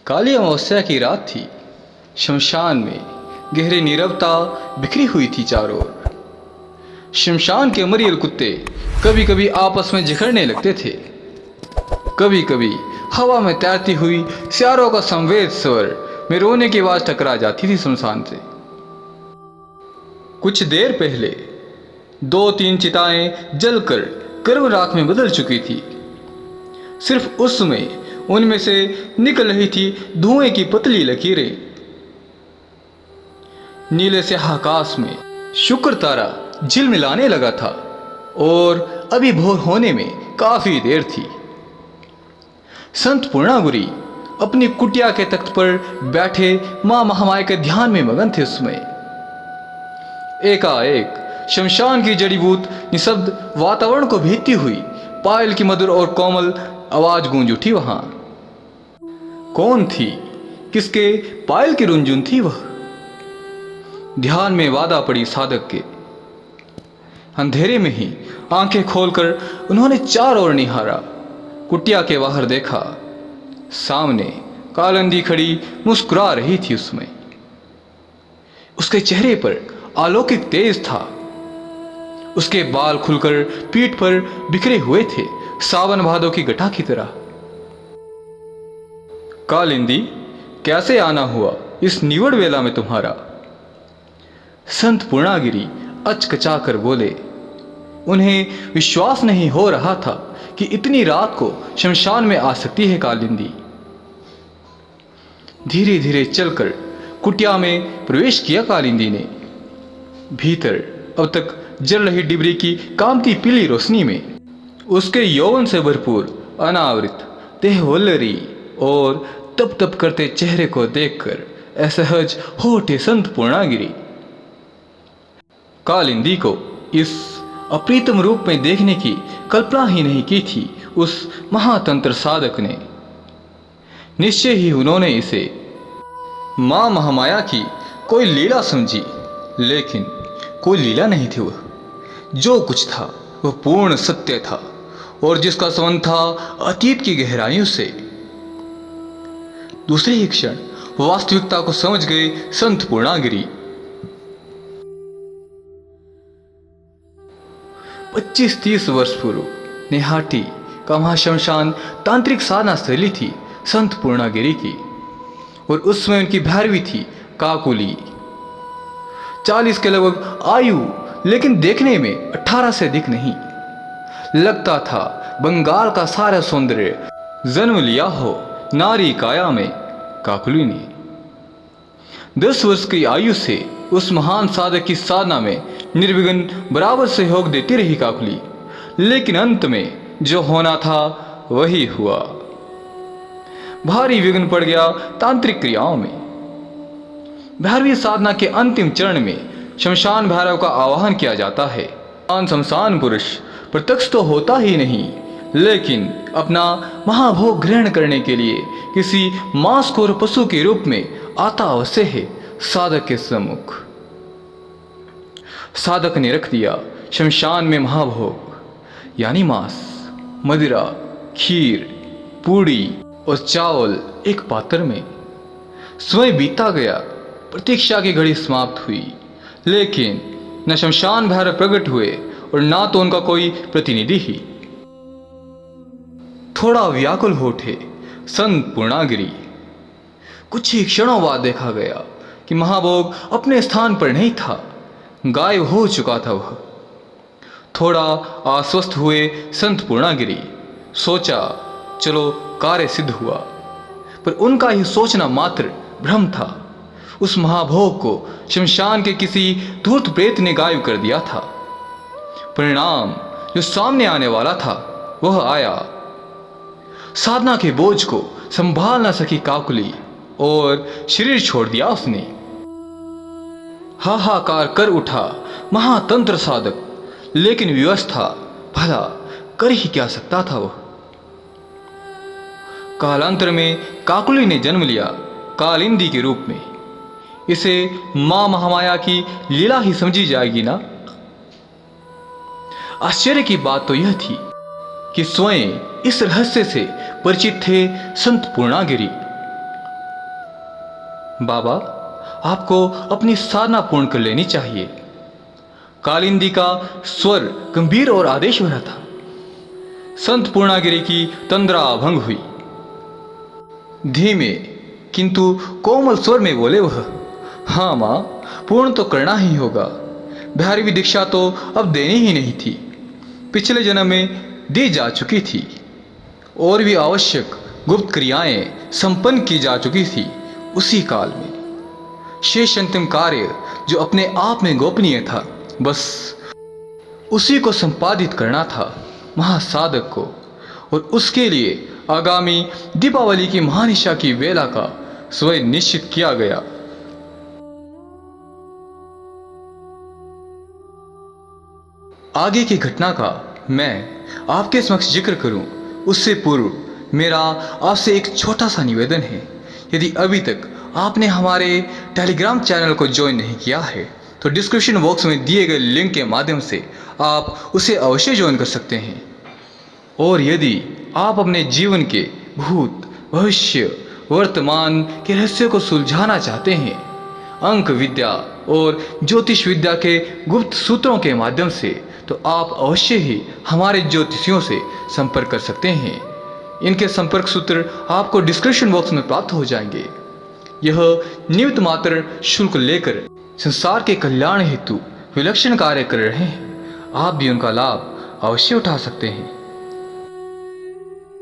काली अमावस्या की रात थी। शमशान में गहरी नीरवता बिखरी हुई थी चारों ओर। शमशान के मरियल कुत्ते कभी कभी आपस में जिखड़ने लगते थे, कभी कभी हवा में तैरती हुई सियारों का संवेद स्वर में रोने की आवाज टकरा जाती थी शमशान से। कुछ देर पहले 2-3 चिताएं जलकर गर्म राख में बदल चुकी थी। सिर्फ उस समय उनमें से निकल रही थी धुएं की पतली लकीरें। नीले से आकाश में शुक्र तारा झिलमिलाने लगा था और अभी भोर होने में काफी देर थी। संत पूर्णागिरी अपनी कुटिया के तख्त पर बैठे मां महामाया के ध्यान में मगन थे। उसमें एकाएक शमशान की जड़ीबूत निशब्द वातावरण को भेदती हुई पायल की मधुर और कोमल आवाज गूंज उठी। वहां कौन थी? किसके पायल की रुंझुन थी वह? ध्यान में वादा पड़ी साधक के। अंधेरे में ही आंखें खोलकर उन्होंने चारों ओर निहारा। कुटिया के बाहर देखा, सामने कालिंदी खड़ी मुस्कुरा रही थी। उसमें उसके चेहरे पर अलौकिक तेज था। उसके बाल खुलकर पीठ पर बिखरे हुए थे, सावन भादों की घटा की तरह। कालिंदी, कैसे आना हुआ इस निवड़ वेला में तुम्हारा? संत पूर्णागिरी अचकचा कर बोले। उन्हें विश्वास नहीं हो रहा था कि इतनी रात को शमशान में आ सकती है कालिंदी। धीरे धीरे चलकर कुटिया में प्रवेश किया कालिंदी ने। भीतर अब तक जल रही डिबरी की कांति पीली रोशनी में उसके यौवन से भरपूर अनावृत देहवल्लरी और तप तप करते चेहरे को देखकर असहज हो उठे संत पूर्णागिरी। कालिंदी को इस अप्रीतम रूप में देखने की कल्पना ही नहीं की थी उस महातंत्र साधक ने। निश्चय ही उन्होंने इसे मां महामाया की कोई लीला समझी, लेकिन कोई लीला नहीं थी वह। जो कुछ था वह पूर्ण सत्य था और जिसका संबंध था अतीत की गहराइयों से। दूसरे ही क्षण वास्तविकता को समझ गए संत पूर्णागिरी। 25-30 वर्ष पूर्व नेहाटी का महाशमशान तांत्रिक साधना शैली थी संत पूर्णागिरी की, और उस समय उनकी भैरवी थी काकुली। 40 के लगभग आयु, लेकिन देखने में 18 से अधिक नहीं। लगता था बंगाल का सारा सौंदर्य जन्म लिया हो नारी काया में काकुली ने। 10 वर्ष की आयु से उस महान साधक की साधना में निर्विघ्न बराबर सहयोग देती रही काकुली, लेकिन अंत में जो होना था वही हुआ। भारी विघ्न पड़ गया तांत्रिक क्रियाओं में। भैरवी साधना के अंतिम चरण में शमशान भैरव का आवाहन किया जाता है। शमशान पुरुष प्रत्यक्ष तो होता ही नहीं, लेकिन अपना महाभोग ग्रहण करने के लिए किसी मांसखोर पशु के रूप में आता अवश्य है साधक के सम्मुख। साधक ने रख दिया शमशान में महाभोग, यानी मांस, मदिरा, खीर, पूड़ी और चावल एक पात्र में। समय बीता गया, प्रतीक्षा की घड़ी समाप्त हुई, लेकिन न शमशान भैरव प्रकट हुए और ना तो उनका कोई प्रतिनिधि ही। थोड़ा व्याकुल हो उठे संत पूर्णागिरी। कुछ ही क्षणों बाद देखा गया कि महाभोग अपने स्थान पर नहीं था, गायब हो चुका था वह। थोड़ा आश्वस्त हुए संत पूर्णागिरी। सोचा चलो कार्य सिद्ध हुआ, पर उनका ही सोचना मात्र भ्रम था। उस महाभोग को शमशान के किसी धूर्त प्रेत ने गायब कर दिया था। परिणाम जो सामने आने वाला था वह आया। साधना के बोझ को संभाल न सकी काकुली और शरीर छोड़ दिया उसने। हाहाकार कर उठा महातंत्र साधक, लेकिन व्यवस्था भला कर ही क्या सकता था वह। कालांतर में काकुली ने जन्म लिया कालिंदी के रूप में। इसे मां महामाया की लीला ही समझी जाएगी ना। आश्चर्य की बात तो यह थी कि स्वयं इस रहस्य से परिचित थे संत पूर्णागिरी। बाबा, आपको अपनी साधना पूर्ण कर लेनी चाहिए। कालिंदी का स्वर गंभीर और आदेश भरा था। संत पूर्णागिरि की तंद्रा भंग हुई। धीमे किंतु कोमल स्वर में बोले वह, हाँ माँ, पूर्ण तो करना ही होगा। भैरवी दीक्षा तो अब देनी ही नहीं थी, पिछले जन्म में दी जा चुकी थी। और भी आवश्यक गुप्त क्रियाएं संपन्न की जा चुकी थी उसी काल में। शेष अंतिम कार्य जो अपने आप में गोपनीय था, बस उसी को संपादित करना था महासाधक को। और उसके लिए आगामी दीपावली की महानिशा की वेला का स्वयं निश्चित किया गया। आगे की घटना का मैं आपके समक्ष जिक्र करूं, उससे पूर्व मेरा आपसे एक छोटा सा निवेदन है। यदि अभी तक आपने हमारे टेलीग्राम चैनल को ज्वाइन नहीं किया है तो डिस्क्रिप्शन बॉक्स में दिए गए लिंक के माध्यम से आप उसे अवश्य ज्वाइन कर सकते हैं। और यदि आप अपने जीवन के भूत, भविष्य, वर्तमान के रहस्य को सुलझाना चाहते हैं, अंक विद्या और ज्योतिष विद्या के गुप्त सूत्रों के माध्यम से, तो आप अवश्य ही हमारे ज्योतिषियों से संपर्क कर सकते हैं। इनके संपर्क सूत्र आपको डिस्क्रिप्शन बॉक्स में प्राप्त हो जाएंगे। यह निमित्त मात्र शुल्क लेकर संसार के कल्याण हेतु विलक्षण कार्य कर रहे हैं। आप भी उनका लाभ अवश्य उठा सकते हैं।